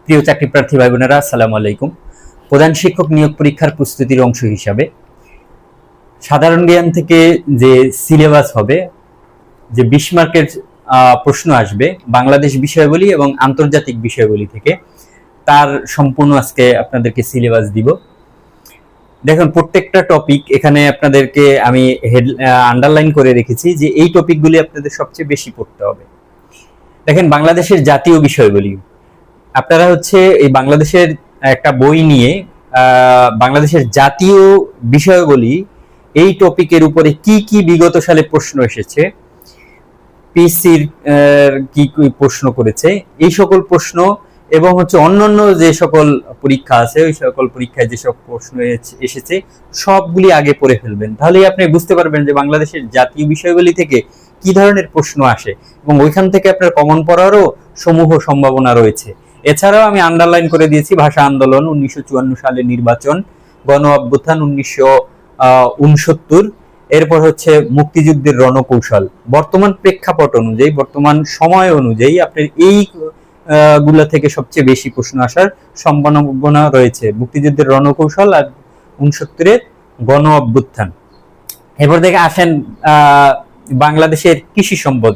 প্রিয় চাকরি প্রার্থী ভাই বোনেরা, আসসালামু আলাইকুম। প্রধান শিক্ষক নিয়োগ পরীক্ষার প্রস্তুতির অংশ হিসাবে সাধারণ জ্ঞান থেকে যে সিলেবাস হবে, যে 20 মার্কের প্রশ্ন আসবে বাংলাদেশ বিষয়াবলী এবং আন্তর্জাতিক বিষয়াবলী থেকে, তার সম্পূর্ণ আজকে আপনাদেরকে সিলেবাস দিব। দেখুন, প্রত্যেকটা টপিক এখানে আপনাদেরকে আমি আন্ডারলাইন করে রেখেছি যে এই টপিকগুলি আপনাদের সবচেয়ে বেশি পড়তে হবে। দেখেন, বাংলাদেশের জাতীয় বিষয়গুলি আপনারা এই বাংলাদেশের একটা বই নিয়ে বাংলাদেশের জাতীয় বিষয়গুলি এই টপিকের উপরে কি কি বিগত সালে প্রশ্ন এসেছে, পিসির কি কি প্রশ্ন করেছে, এই সকল প্রশ্ন এবং অন্যান্য যে সকল পরীক্ষা আছে ওই সকল পরীক্ষায় যেসব প্রশ্ন এসেছে সবগুলি আগে পড়ে ফেলবেন। তাহলেই আপনি বুঝতে পারবেন যে বাংলাদেশের জাতীয় বিষয়গুলি থেকে কি ধরনের প্রশ্ন আসে এবং ওইখান থেকে আপনার কমন পড়ারও সমূহ সম্ভাবনা রয়েছে। এছাড়াও আমি আন্ডারলাইন করে দিয়েছি ভাষা আন্দোলন, 1954 সালের নির্বাচন, গণ অভ্যুত্থান 1969, এরপর মুক্তিযুদ্ধের রণকৌশল। বর্তমান প্রেক্ষাপট অনুযায়ী, বর্তমান সময় অনুযায়ী আপনার এই গুলা থেকে সবচেয়ে বেশি প্রশ্ন আসার সম্ভাবনা রয়েছে, মুক্তিযুদ্ধের রণকৌশল আর 69-এর গণ অভ্যুত্থান। এরপর দেখে আসেন বাংলাদেশের কৃষি সম্পদ,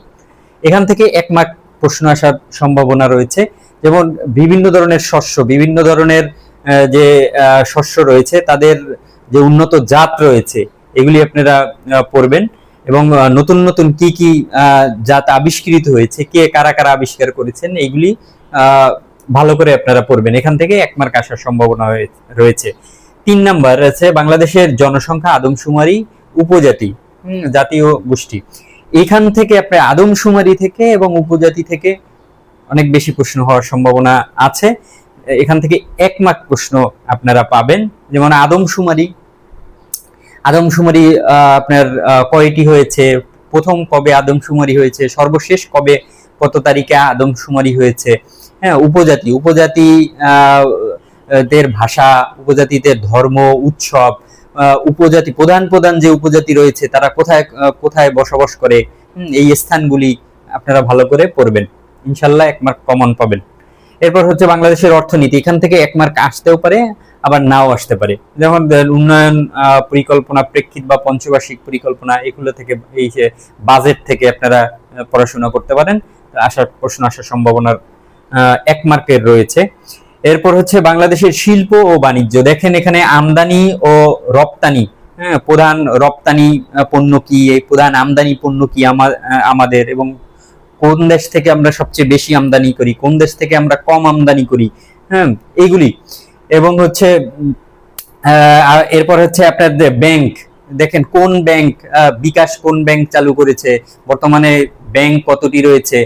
এখান থেকে 1 মার্ক প্রশ্ন আসার সম্ভাবনা রয়েছে। যেমন বিভিন্ন ধরনের শস্য, বিভিন্ন ধরনের যে শস্য রয়েছে তাদের যে উন্নত জাত রয়েছে এগুলি আপনারা পড়বেন এবং নতুন নতুন কি কি জাত আবিষ্কৃত হয়েছে, কে কারা কারা আবিষ্কার করেছেন, এইগুলি ভালো করে আপনারা পড়বেন। এখান থেকে 1 মার্ক আসার সম্ভাবনা রয়েছে। 3 নাম্বার আছে বাংলাদেশের জনসংখ্যা, আদমশুমারি, উপজাতি, জাতীয় গোষ্ঠী। এখান থেকে আপনি আদমশুমারি থেকে এবং উপজাতি থেকে অনেক বেশি প্রশ্ন হওয়ার সম্ভাবনা আছে। এখান থেকে 1 মার্ক প্রশ্ন আপনারা পাবেন। যেমন আদমশুমারি আপনার কয়টি হয়েছে, প্রথম কবে আদমশুমারি হয়েছে, সর্বশেষ কবে, কত তারিখে আদমশুমারি হয়েছে। হ্যাঁ, উপজাতি দের ভাষা, উপজাতিদের ধর্ম, উৎসব, উপজাতি প্রধান যে উপজাতি রয়েছে তারা কোথায় কোথায় বসবাস করে, এই স্থানগুলি আপনারা ভালো করে পড়বেন। ইনশাল্লাহ 1 মার্ক কমন পাবেন। এরপর বাংলাদেশের অর্থনীতি, এখান থেকে 1 মার্ক আসতেও পারে আবার নাও আসতে পারে। যেমন উন্নয়ন পরিকল্পনা, প্রেক্ষিত বা পঞ্চবার্ষিক পরিকল্পনা, এগুলো থেকে, এই যে বাজেট থেকে আপনারা পড়াশোনা করতে পারেন, প্রশ্ন আসার সম্ভাবনা 1 মার্কের রয়েছে। এরপর বাংলাদেশের শিল্প ও বাণিজ্য, দেখেন এখানে আমদানি ও রপ্তানি, প্রধান রপ্তানি পণ্য কি, এই প্রধান আমদানি পণ্য কি আমাদের, এবং কোন দেশ থেকে আমরা সবচেয়ে বেশি আমদানি করি, কোন দেশ থেকে আমরা কম আমদানি করি, এইগুলি। এবং এরপর আপনার ব্যাংক, দেখেন কোন ব্যাংক, বিকাশ কোন ব্যাংক চালু করেছে, বর্তমানে ব্যাংক কতটি রয়েছে,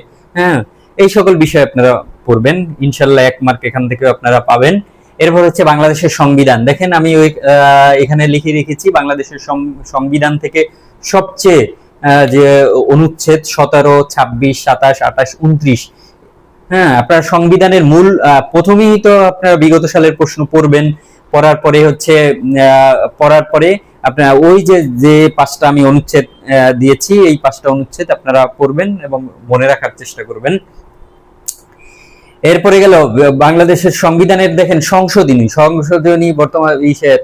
এই সকল বিষয় আপনারা পড়বেন। ইনশাল্লাহ 1 মার্ক এখান থেকে আপনারা পাবেন। এরপর বাংলাদেশের সংবিধান, দেখেন আমি এখানে লিখে রেখেছি বাংলাদেশের সংবিধান থেকে সবচেয়ে যে অনুচ্ছেদ 17, 26, 27, 28, 29, আপনার সংবিধানের মূল প্রথমেই তো আপনারা বিগত সালের প্রশ্ন পড়বেন। পড়ার পরে আপনারা ওই যে 5টা আমি অনুচ্ছেদ দিয়েছি, এই 5টা অনুচ্ছেদ আপনারা পড়বেন এবং মনে রাখার চেষ্টা করবেন। এরপরে গেল বাংলাদেশের সংবিধানের, দেখেন সংশোধনী বর্তমান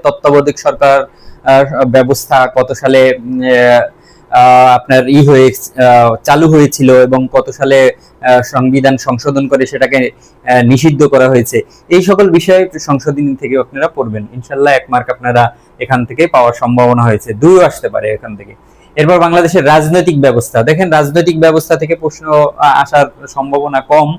তত্ত্বাবধায়ক সরকার ব্যবস্থা কত সালে আপনার চালু হয়েছিল এবং কত সালে সংবিধান সংশোধন করে সেটাকে নিষিদ্ধ করা হয়েছে, এই সকল বিষয়ে সংশোধনী থেকে আপনারা পড়বেন। ইনশাল্লাহ 1 মার্ক আপনারা এখান থেকে পাওয়ার সম্ভাবনা হয়েছে, 2 আসতে পারে এখান থেকে। এরপর বাংলাদেশের রাজনৈতিক ব্যবস্থা, দেখেন রাজনৈতিক ব্যবস্থা থেকে প্রশ্ন আসার সম্ভাবনা কম,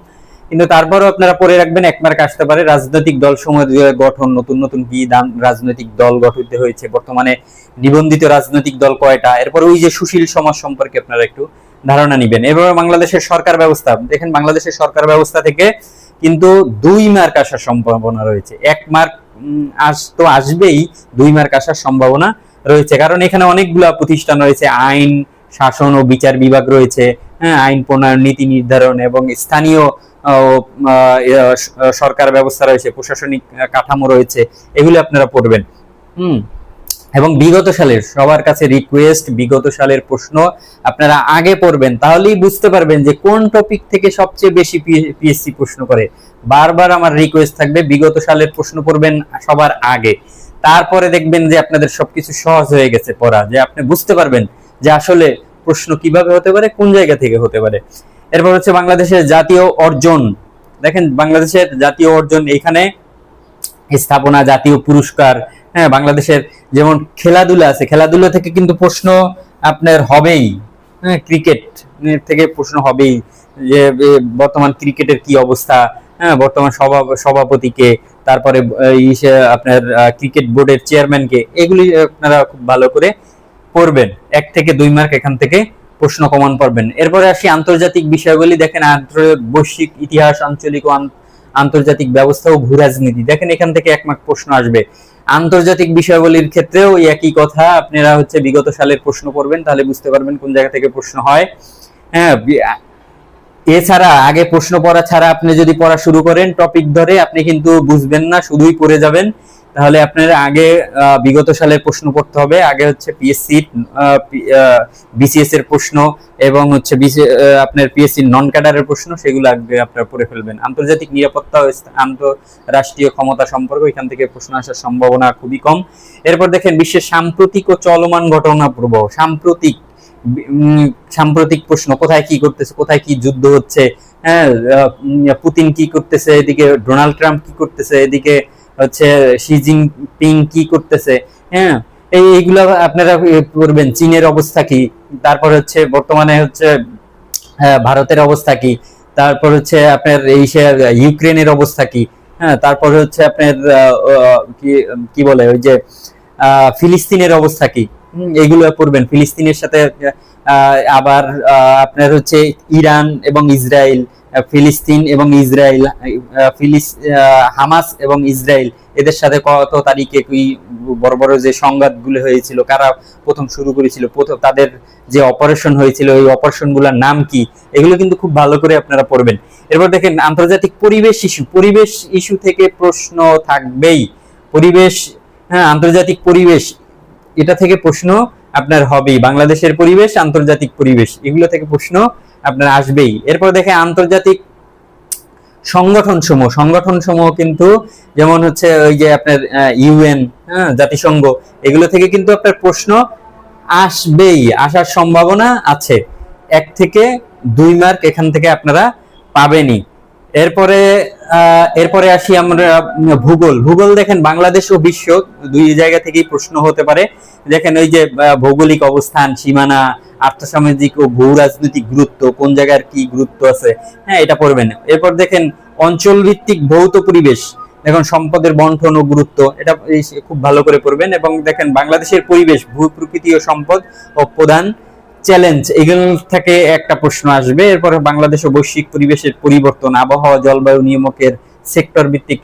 কিন্তু তারপরও আপনারা পড়ে রাখবেন, 1 মার্ক আসতে পারে। রাজনৈতিক দল সমূহের গঠন, নতুন নতুন কি রাজনৈতিক দল গঠিত হয়েছে, বর্তমানে নিবন্ধিত রাজনৈতিক দল কয়টা, এরপর ওই যে সুশীল সমাজ সম্পর্কে আপনারা একটু ধারণা নিবেন। এবার বাংলাদেশের সরকার ব্যবস্থা, দেখেন বাংলাদেশের সরকার ব্যবস্থা থেকে কিন্তু 2 মার্ক আসার সম্ভাবনা রয়েছে। 1 মার্ক তো আসবেই, 2 মার্ক আসার সম্ভাবনা রয়েছে, কারণ এখানে অনেকগুলা প্রতিষ্ঠান রয়েছে, আইন, শাসন ও বিচার বিভাগ রয়েছে, আইন প্রণয়ন, নীতি নির্ধারণ এবং স্থানীয় সরকার ব্যবস্থা রয়েছে, প্রশাসনিক কাঠামো রয়েছে, এগুলো আপনারা পড়বেন। এবং বিগত সালের সবার কাছে রিকোয়েস্ট, বিগত সালের প্রশ্ন আপনারা আগে পড়বেন, তাহলেই বুঝতে পারবেন যে কোন টপিক থেকে সবচেয়ে বেশি পিএসসি প্রশ্ন করে। বারবার আমার রিকোয়েস্ট থাকবে বিগত সালের প্রশ্ন পড়বেন সবার আগে, তারপরে দেখবেন যে আপনাদের সবকিছু সহজ হয়ে গেছে পড়া, যে আপনি বুঝতে পারবেন যে আসলে প্রশ্ন কিভাবে হতে পারে, কোন জায়গা থেকে হতে পারে। এরপর হচ্ছে বাংলাদেশের জাতীয় অর্জন। দেখেন বাংলাদেশের জাতীয় অর্জন, এখানে স্থাপনা, জাতীয় পুরস্কার, হ্যাঁ, বাংলাদেশের যেমন খেলাধুলা আছে, খেলাধুলা থেকে কিন্তু প্রশ্ন আপনার হবেই। হ্যাঁ, ক্রিকেট থেকে প্রশ্ন হবেই, যে বর্তমান ক্রিকেটের কি অবস্থা, হ্যাঁ, বর্তমান সভাপতিকে, তারপরে আপনার ক্রিকেট বোর্ডের চেয়ারম্যানকে, এগুলি আপনারা খুব ভালো করে পড়বেন। 1 থেকে 2 মার্ক এখান থেকে প্রশ্ন কমন পাবেন। এরপরে আসি আন্তর্জাতিক বিষয়গুলি। দেখেন বৈশ্বিক ইতিহাস, আঞ্চলিক ও আন্তর্জাতিক ব্যবস্থা ও ভূ রাজনীতি। দেখেন এখান থেকে 1 মার্ক প্রশ্ন আসবে। আন্তর্জাতিক বিষয়গুলির ক্ষেত্রেও একই কথা, আপনারা হচ্ছে বিগত সালের প্রশ্ন পড়বেন, তাহলে বুঝতে পারবেন কোন জায়গা থেকে প্রশ্ন হয়। হ্যাঁ, এছাড়া আগে প্রশ্ন পড়া ছাড়া আপনি যদি পড়া শুরু করেন টপিক ধরে, আপনি কিন্তু বুঝবেন না, শুধুই পড়ে যাবেন। তাহলে আপনার আগে বিগত সালের প্রশ্ন পড়তে হবে। আগে হচ্ছে পিএসসি, বিসিএস এর প্রশ্ন এবং হচ্ছে আপনার পিএসসি নন ক্যাডারের প্রশ্ন, সেগুলো আগে আপনারা পড়ে ফেলবেন। আন্তর্জাতিক নিরাপত্তা ও আন্তঃরাষ্ট্রীয় ক্ষমতা সম্পর্ক, এখান থেকে প্রশ্ন আসার সম্ভাবনা খুবই কম। এরপর দেখেন বিশ্বের সাম্প্রতিক ও চলমান ঘটনা প্রবাহ। সাম্প্রতিক প্রশ্ন, কোথায় কি করতেছে, কোথায় কি যুদ্ধ হচ্ছে, হ্যাঁ, পুতিন কি করতেছে, এদিকে ডোনাল্ড ট্রাম্প কি করতেছে, এদিকে হচ্ছে শি জিনপিং কি করতেছে, হ্যাঁ, এইগুলো আপনারা পড়বেন। চীনের অবস্থা কি, তারপর হচ্ছে বর্তমানে হচ্ছে ভারতের অবস্থা কি, তারপর হচ্ছে আপনার এই ইউক্রেনের অবস্থা কি, হ্যাঁ, তারপর হচ্ছে আপনার কি বলে ওই যে ফিলিস্তিনের অবস্থা কি, এগুলো পড়বেন। ফিলিস্তিনের সাথে আবার আপনার হচ্ছে ইরান এবং ইসরায়েল, ফিলিস্তিন এবং ইসরায়েল, হামাস এবং ইসরায়েল, এদের সাথে কত তারিখে কি বড় বড় যে সংঘাতগুলো হয়েছিল, কারা প্রথম শুরু করেছিল, তাদের যে অপারেশন হয়েছিল, এই অপারেশনগুলোর নাম কি, এগুলো কিন্তু খুব ভালো করে আপনারা পড়বেন। এরপর দেখেন আন্তর্জাতিক পরিবেশ ইস্যু থেকে প্রশ্ন থাকবেই। পরিবেশ, হ্যাঁ, আন্তর্জাতিক পরিবেশ, এটা থেকে প্রশ্ন আপনার হবেই। বাংলাদেশের পরিবেশ, আন্তর্জাতিক পরিবেশ, এগুলো থেকে প্রশ্ন আপনার আসবেই। এরপর দেখে আন্তর্জাতিক সংগঠন সমূহ কিন্তু যেমন হচ্ছে ওই যে আপনার ইউএন, হ্যাঁ, জাতিসংঘ, এগুলো থেকে কিন্তু আপনার প্রশ্ন আসবেই, আসার সম্ভাবনা আছে। 1 থেকে 2 মার্ক এখান থেকে আপনারা পাবেনই। এরপরে আসি আমরা ভূগোল। দেখেন বাংলাদেশ ও বিশ্ব 2 জায়গা থেকেই প্রশ্ন হতে পারে। দেখেন ওই যে ভৌগোলিক অবস্থান, সীমানা, আর্থসামাজিক ও ভূ রাজনৈতিক গুরুত্ব, কোন জায়গার কি গুরুত্ব আছে, হ্যাঁ, এটা পড়বেন। এরপর দেখেন অঞ্চল ভিত্তিক ভৌত পরিবেশ, দেখুন সম্পদের বন্টন ও গুরুত্ব, এটা খুব ভালো করে পড়বেন। এবং দেখেন বাংলাদেশের পরিবেশ, ভূ প্রকৃতি ও সম্পদ ও প্রধান চ্যালেঞ্জ, এগুলো থেকে একটা প্রশ্ন আসবে। এরপর বাংলাদেশ ও বৈশ্বিক পরিবেশের পরিবর্তন, আবহাওয়া, জলবায়ু নিয়ামকের সেক্টর ভিত্তিক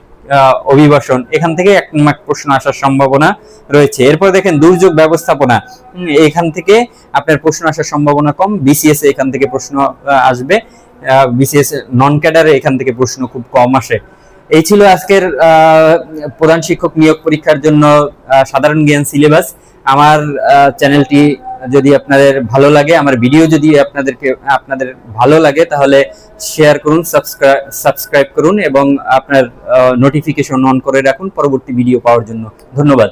অভিবাসন, এখান থেকে 1 মার্ক প্রশ্ন আসার সম্ভাবনা রয়েছে। এরপর দেখেন দুর্যোগ ব্যবস্থাপনা, এখান থেকে আপনার প্রশ্ন আসার সম্ভাবনা কম। বিসিএস এখান থেকে প্রশ্ন আসবে, বিসিএস নন ক্যাডারে এখান থেকে প্রশ্ন খুব কম আসে। এই ছিল আজকের প্রধান শিক্ষক নিয়োগ পরীক্ষার জন্য সাধারণ জ্ঞান সিলেবাস। আমার চ্যানেলটি যদি আপনাদের ভালো লাগে, আমার ভিডিও যদি আপনাদের ভালো লাগে, তাহলে শেয়ার করুন, সাবস্ক্রাইব করুন এবং আপনার নোটিফিকেশন অন করে রাখুন পরবর্তী ভিডিও পাওয়ার জন্য। ধন্যবাদ।